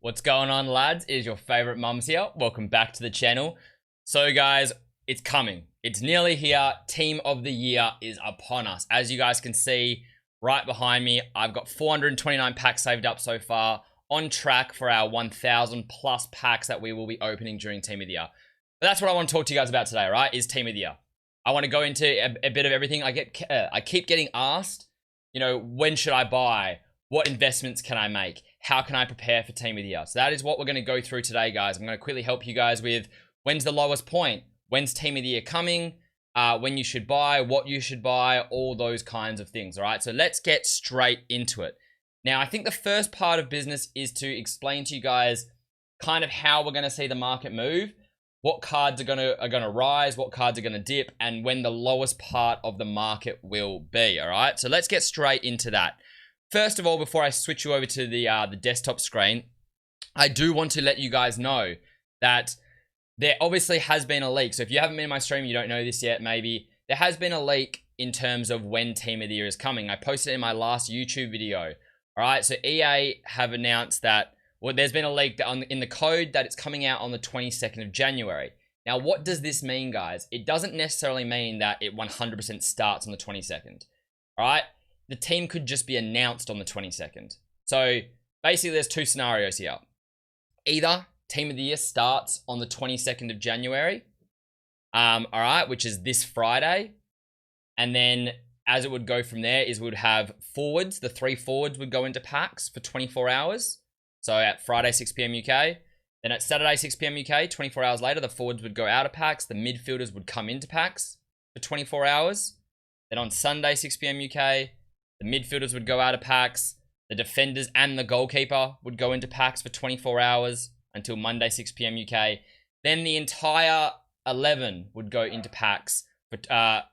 What's going on, lads? It is your favorite mums here. Welcome back to the channel. So guys, it's coming. It's nearly here. Team of the year is upon us. As you guys can see right behind me, I've got 429 packs saved up so far, on track for our 1,000 plus packs that we will be opening during Team of the Year. But that's what I want to talk to you guys about today, right? Is Team of the Year. I want to go into a bit of everything. I keep getting asked, when should I buy? What investments can I make? How can I prepare for Team of the Year? So that is what we're going to go through today, guys. I'm going to quickly help you guys with when's the lowest point, when's Team of the Year coming, when you should buy, what you should buy, all those kinds of things, all right? So let's get straight into it. Now, I think the first part of business is to explain to you guys kind of how we're going to see the market move, what cards are going to rise, what cards are going to dip, and when the lowest part of the market will be, all right? So let's get straight into that. First of all, before I switch you over to the desktop screen, I do want to let you guys know that there obviously has been a leak. So if you haven't been in my stream, you don't know this yet, maybe. There has been a leak in terms of when Team of the Year is coming. I posted it in my last YouTube video. All right, so EA have announced that, well, there's been a leak in the code that it's coming out on the 22nd of January. Now, what does this mean, guys? It doesn't necessarily mean that it 100% starts on the 22nd. All right? The team could just be announced on the 22nd. So basically there's two scenarios here. Either Team of the Year starts on the 22nd of January, all right, which is this Friday. And then as it would go from there is we would have forwards. The 3 forwards would go into packs for 24 hours. So at Friday, 6 p.m. UK. Then at Saturday, 6 p.m. UK, 24 hours later, the forwards would go out of packs. The midfielders would come into packs for 24 hours. Then on Sunday, 6 p.m. UK, the midfielders would go out of packs. The defenders and the goalkeeper would go into packs for 24 hours until Monday, 6 p.m. UK. Then the entire 11 would go into packs, and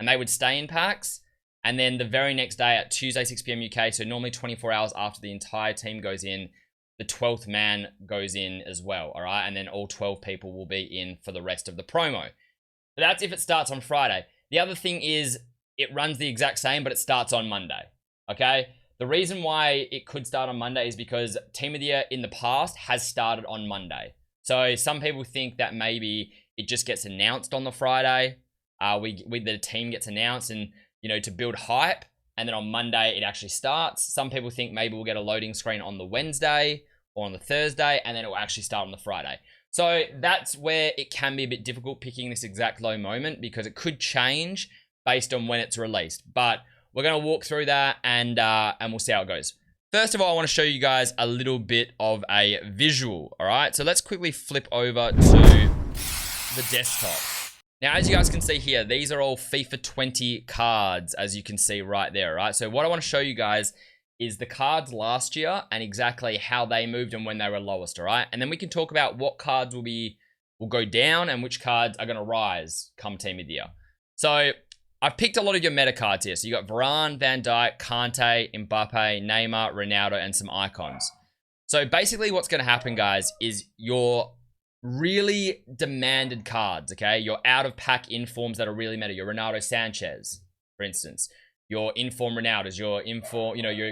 they would stay in packs. And then the very next day at Tuesday, 6 p.m. UK, so normally 24 hours after the entire team goes in, the 12th man goes in as well, all right? And then all 12 people will be in for the rest of the promo. But that's if it starts on Friday. The other thing is, it runs the exact same, but it starts on Monday, okay? The reason why it could start on Monday is because Team of the Year in the past has started on Monday. So some people think that maybe it just gets announced on the Friday. The team gets announced and, to build hype. And then on Monday, it actually starts. Some people think maybe we'll get a loading screen on the Wednesday or on the Thursday, and then it will actually start on the Friday. So that's where it can be a bit difficult picking this exact low moment because it could change based on when it's released. But we're going to walk through that and we'll see how it goes. First of all, I want to show you guys a little bit of a visual, all right? So let's quickly flip over to the desktop. Now, as you guys can see here, these are all FIFA 20 cards, as you can see right there, right? So what I want to show you guys is the cards last year and exactly how they moved and when they were lowest, all right? And then we can talk about what cards will go down and which cards are going to rise come Team of the Year. So I've picked a lot of your meta cards here. So you got Varane, Van Dijk, Kante, Mbappe, Neymar, Ronaldo, and some icons. So basically what's going to happen, guys, is your really demanded cards, okay? Your out-of-pack informs that are really meta. Your Ronaldo Sanchez, for instance. Your inform Ronaldos, your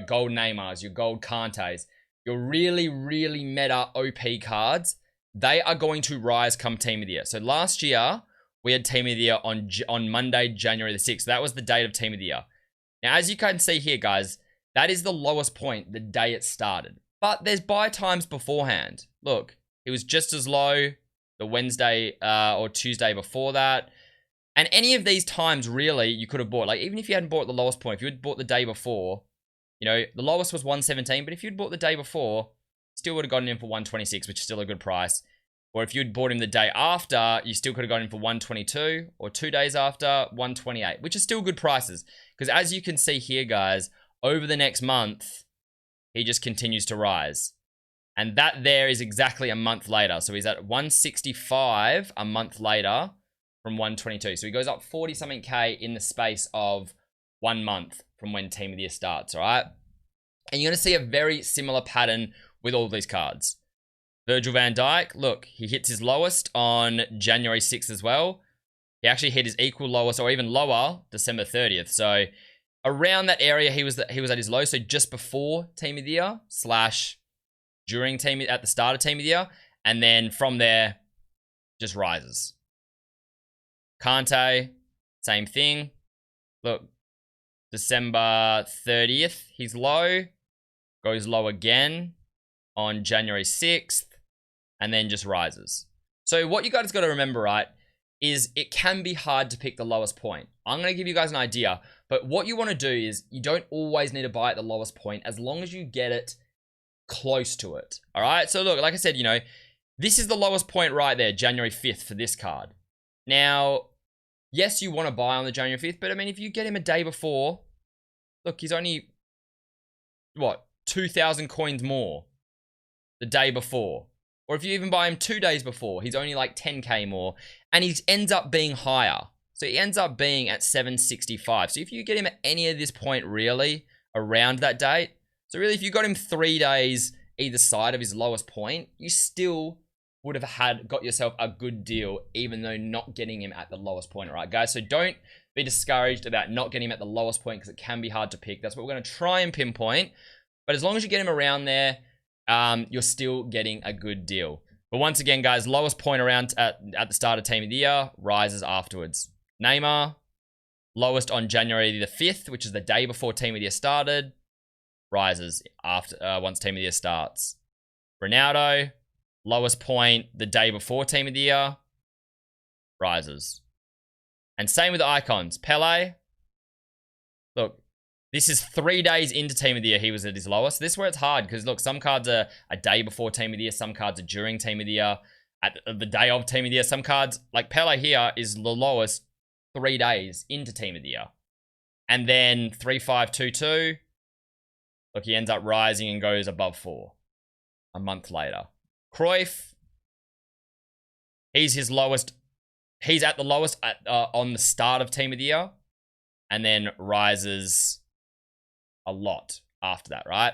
gold Neymars, your gold Kantes. Your really, really meta OP cards, they are going to rise come Team of the Year. So last year, we had Team of the Year on Monday, January the 6th. That was the date of Team of the Year. Now, as you can see here, guys, that is the lowest point the day it started. But there's buy times beforehand. Look, it was just as low the Wednesday or Tuesday before that. And any of these times, really, you could have bought. Like, even if you hadn't bought the lowest point, if you had bought the day before, the lowest was 117. But if you'd bought the day before, still would have gotten in for 126, which is still a good price. Or if you'd bought him the day after, you still could have got him for 122, or 2 days after, 128, which is still good prices. Because as you can see here, guys, over the next month, he just continues to rise. And that there is exactly a month later. So he's at 165 a month later from 122. So he goes up 40-something K in the space of 1 month from when Team of the Year starts, all right? And you're going to see a very similar pattern with all these cards. Virgil van Dijk, look, he hits his lowest on January 6th as well. He actually hit his equal lowest or even lower December 30th. So around that area, he was at his low. So just before Team of the Year / at the start of Team of the Year, and then from there, just rises. Kante, same thing. Look, December 30th, he's low. Goes low again on January 6th, and then just rises. So what you guys got to remember, right, is it can be hard to pick the lowest point. I'm going to give you guys an idea, but what you want to do is you don't always need to buy at the lowest point as long as you get it close to it. All right? So look, like I said, you know, this is the lowest point right there, January 5th for this card. Now, yes, you want to buy on the January 5th, but I mean, if you get him a day before, look, he's only, what, 2,000 coins more the day before. Or if you even buy him 2 days before, he's only like 10k more. And he ends up being higher. So he ends up being at 765. So if you get him at any of this point, really, around that date. So really, if you got him 3 days either side of his lowest point, you still would have got yourself a good deal, even though not getting him at the lowest point, right, guys? So don't be discouraged about not getting him at the lowest point because it can be hard to pick. That's what we're going to try and pinpoint. But as long as you get him around there, you're still getting a good deal. But once again, guys, lowest point around at the start of Team of the Year, rises afterwards. Neymar, lowest on January the 5th, which is the day before Team of the Year started, rises after once Team of the Year starts. Ronaldo, lowest point the day before Team of the Year, rises. And same with the icons. Pele, look, this is 3 days into Team of the Year, he was at his lowest. This is where it's hard, because look, some cards are a day before Team of the Year, some cards are during Team of the Year, at the day of Team of the Year. Some cards, like Pele here, is the lowest 3 days into Team of the Year. And then 3522, look, he ends up rising and goes above 4 a month later. Cruyff, he's his lowest. He's at the lowest on the start of Team of the Year, and then rises a lot after that, right?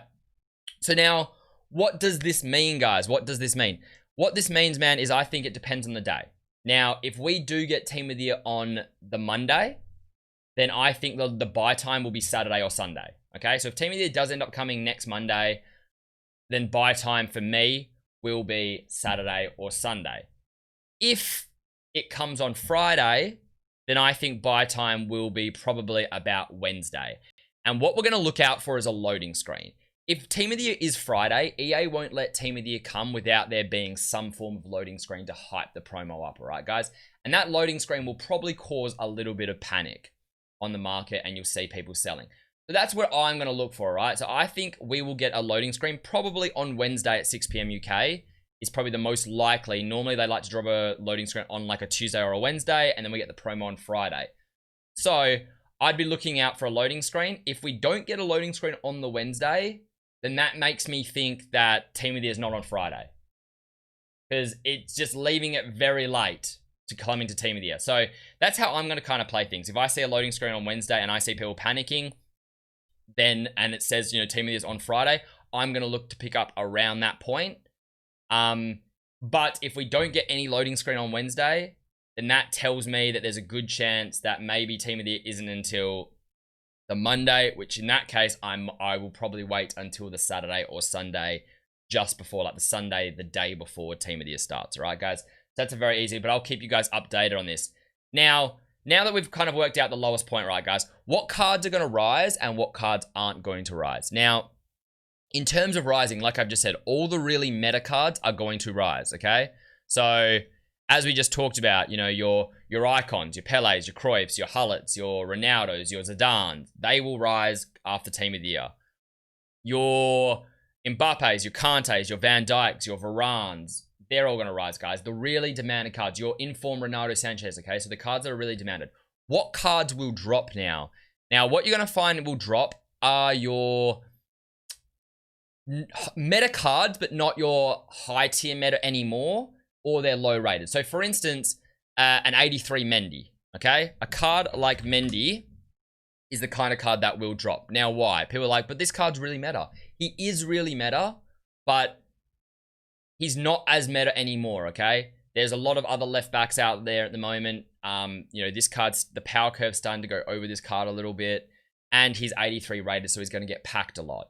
So now, what does this mean, guys? What does this mean? What this means, man, is I think it depends on the day. Now, if we do get Team of the Year on the Monday, then I think the buy time will be Saturday or Sunday. Okay, so if Team of the Year does end up coming next Monday, then buy time for me will be Saturday or Sunday. If it comes on Friday, then I think buy time will be probably about Wednesday. And what we're going to look out for is a loading screen. If Team of the Year is Friday, EA won't let Team of the Year come without there being some form of loading screen to hype the promo up, all right, guys? And that loading screen will probably cause a little bit of panic on the market, and you'll see people selling. So that's what I'm going to look for, right? So I think we will get a loading screen probably on Wednesday at 6 p.m. UK. Is probably the most likely. Normally, they like to drop a loading screen on like a Tuesday or a Wednesday, and then we get the promo on Friday. So I'd be looking out for a loading screen. If we don't get a loading screen on the Wednesday, then that makes me think that Team of the Year is not on Friday, because it's just leaving it very late to come into Team of the Year. So that's how I'm going to kind of play things. If I see a loading screen on Wednesday and I see people panicking, then, and it says, you know, Team of the Year is on Friday, I'm going to look to pick up around that point. But if we don't get any loading screen on Wednesday, then that tells me that there's a good chance that maybe Team of the Year isn't until the Monday, which in that case, I will probably wait until the Saturday or Sunday, just before, like the Sunday, the day before Team of the Year starts. All right, guys? So that's a very easy, but I'll keep you guys updated on this. Now that we've kind of worked out the lowest point, right, guys, what cards are going to rise and what cards aren't going to rise? Now, in terms of rising, like I've just said, all the really meta cards are going to rise, okay? So, as we just talked about, you know, your icons, your Pelés, your Cruyffs, your Hullets, your Ronaldos, your Zidane, they will rise after Team of the Year. Your Mbappés, your Kantés, your Van Dijks, your Varanes, they're all going to rise, guys. The really demanded cards, your informed Ronaldo Sanchez, okay? So the cards that are really demanded. What cards will drop now? Now, what you're going to find will drop are your meta cards, but not your high tier meta anymore, or they're low rated. So for instance, an 83 Mendy, okay? A card like Mendy is the kind of card that will drop. Now, why? People are like, but this card's really meta. He is really meta, but he's not as meta anymore, okay? There's a lot of other left backs out there at the moment. You know, this card's, the power curve's starting to go over this card a little bit, and he's 83 rated, so he's going to get packed a lot.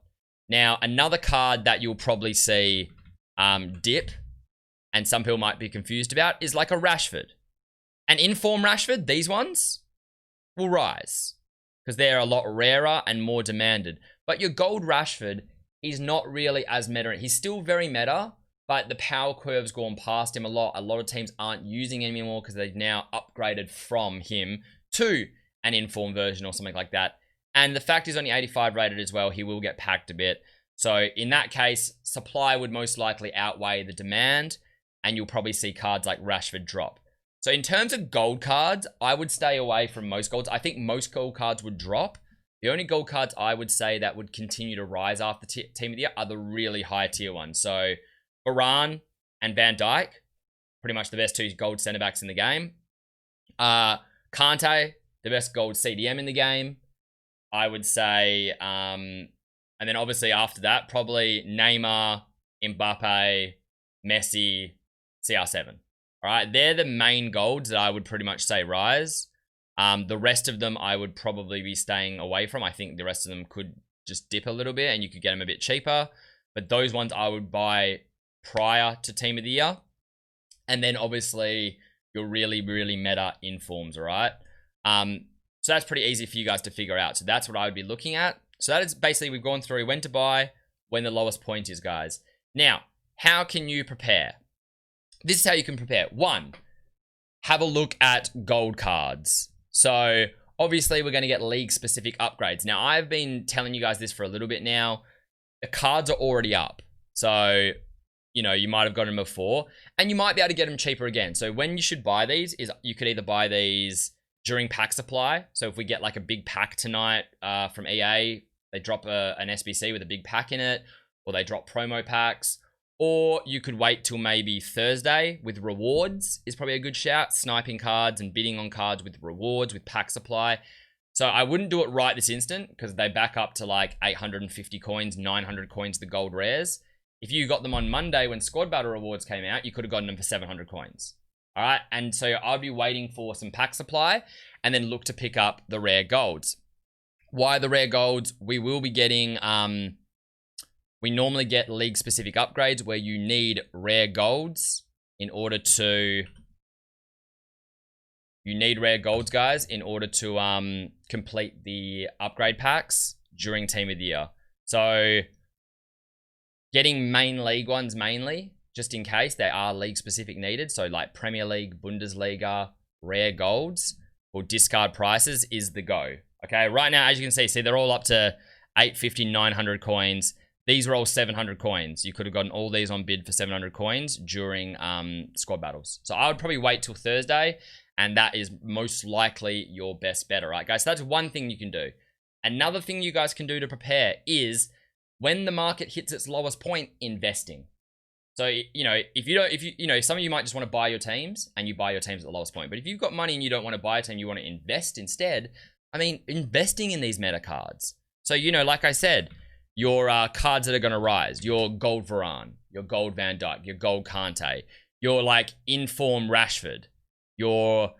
Now, another card that you'll probably see dip, and some people might be confused about, is like a Rashford. An in-form Rashford, these ones, will rise because they're a lot rarer and more demanded. But your gold Rashford, he's not really as meta. He's still very meta, but the power curve's gone past him a lot. A lot of teams aren't using him anymore because they've now upgraded from him to an in-form version or something like that. And the fact he's only 85 rated as well, he will get packed a bit. So in that case, supply would most likely outweigh the demand, and you'll probably see cards like Rashford drop. So in terms of gold cards, I would stay away from most golds. I think most gold cards would drop. The only gold cards I would say that would continue to rise after Team of the Year are the really high tier ones. So Varane and Van Dijk, pretty much the best two gold centre backs in the game. Kante, the best gold CDM in the game, I would say. And then obviously after that, probably Neymar, Mbappe, Messi, CR7. All right, they're the main golds that I would pretty much say rise. The rest of them I would probably be staying away from. I think the rest of them could just dip a little bit and you could get them a bit cheaper. But those ones I would buy prior to Team of the Year. And then obviously your really, really meta informs, all right? So that's pretty easy for you guys to figure out. So that's what I would be looking at. So that is basically, we've gone through when to buy, when the lowest point is, guys. Now, how can you prepare? This is how you can prepare. One, have a look at gold cards. So obviously we're going to get league-specific upgrades. Now, I've been telling you guys this for a little bit now. The cards are already up. So, you know, you might have gotten them before. And you might be able to get them cheaper again. So when you should buy these is you could either buy these during pack supply. So if we get like a big pack tonight from EA, they drop an SBC with a big pack in it. Or they drop promo packs. Or you could wait till maybe Thursday with rewards is probably a good shout. Sniping cards and bidding on cards with rewards, with pack supply. So I wouldn't do it right this instant because they back up to like 850 coins, 900 coins, the gold rares. If you got them on Monday when Squad Battle rewards came out, you could have gotten them for 700 coins. All right. And so I'd be waiting for some pack supply and then look to pick up the rare golds. Why the rare golds? We will be getting... We normally get league-specific upgrades where you need rare golds in order to... You need rare golds, guys, in order to complete the upgrade packs during Team of the Year. So, getting main league ones mainly, just in case they are league-specific needed. So, like Premier League, Bundesliga, rare golds, or discard prices is the go. Okay, right now, as you can see, they're all up to 850, 900 coins. These were all 700 coins. You could have gotten all these on bid for 700 coins during squad battles. So I would probably wait till Thursday, and that is most likely your best bet, all right, guys? So that's one thing you can do. Another thing you guys can do to prepare is when the market hits its lowest point, investing. So, you know, some of you might just want to buy your teams, and you buy your teams at the lowest point. But if you've got money and you don't want to buy a team, you want to invest instead, I mean, investing in these meta cards. So, you know, like I said, your cards that are going to rise, your gold Varane, your gold Van Dijk, your gold Kante, your like inform Rashford, your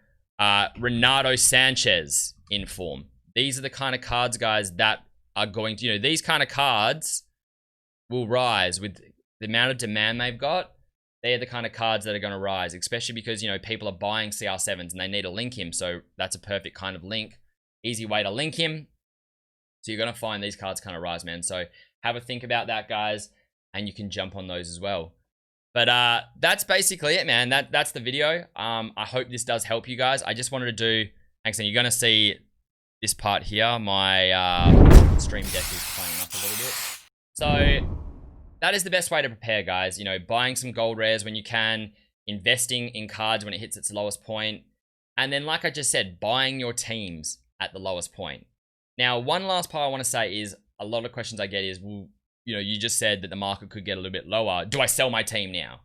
Renato Sanchez inform. These are the kind of cards, guys, that are going to, you know, these kind of cards will rise with the amount of demand they've got. They're the kind of cards that are going to rise, especially because, you know, people are buying CR7s and they need to link him. So that's a perfect kind of link. Easy way to link him. So you're going to find these cards kind of rise, man. So have a think about that, guys, and you can jump on those as well. But that's basically it, man. That's the video. I hope this does help you guys. I just wanted to do, thanks, and you're going to see this part here. My stream deck is playing up a little bit. So that is the best way to prepare, guys. You know, buying some gold rares when you can, investing in cards when it hits its lowest point, and then, like I just said, buying your teams at the lowest point. Now, one last part I want to say is a lot of questions I get is, well, you know, you just said that the market could get a little bit lower. Do I sell my team now?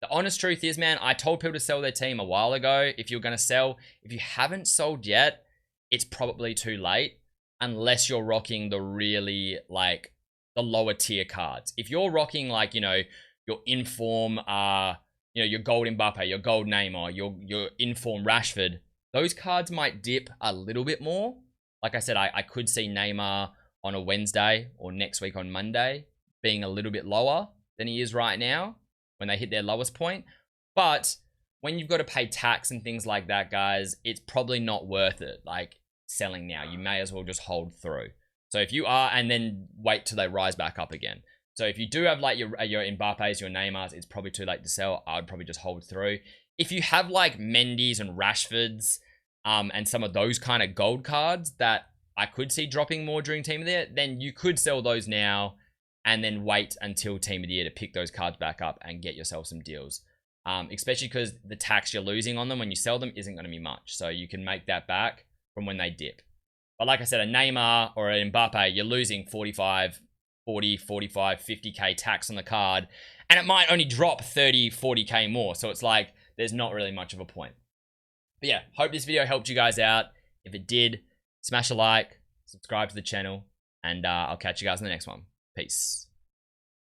The honest truth is, man, I told people to sell their team a while ago. If you're going to sell, if you haven't sold yet, it's probably too late unless you're rocking the really, like, the lower tier cards. If you're rocking, like, you know, your inform, you know, your gold Mbappe, your gold Neymar, your inform Rashford, those cards might dip a little bit more. Like I said, I could see Neymar on a Wednesday or next week on Monday being a little bit lower than he is right now when they hit their lowest point. But when you've got to pay tax and things like that, guys, it's probably not worth it. Like selling now, you may as well just hold through. So if you are, and then wait till they rise back up again. So if you do have like your Mbappe's, your Neymar's, it's probably too late to sell. I would probably just hold through. If you have like Mendy's and Rashford's, and some of those kind of gold cards that I could see dropping more during Team of the Year, then you could sell those now and then wait until Team of the Year to pick those cards back up and get yourself some deals. Especially because the tax you're losing on them when you sell them isn't going to be much. So you can make that back from when they dip. But like I said, a Neymar or an Mbappe, you're losing 45, 40, 45, 50k tax on the card. And it might only drop 30, 40k more. So it's like, there's not really much of a point. But yeah, hope this video helped you guys out. If it did, smash a like, subscribe to the channel, and I'll catch you guys in the next one. Peace.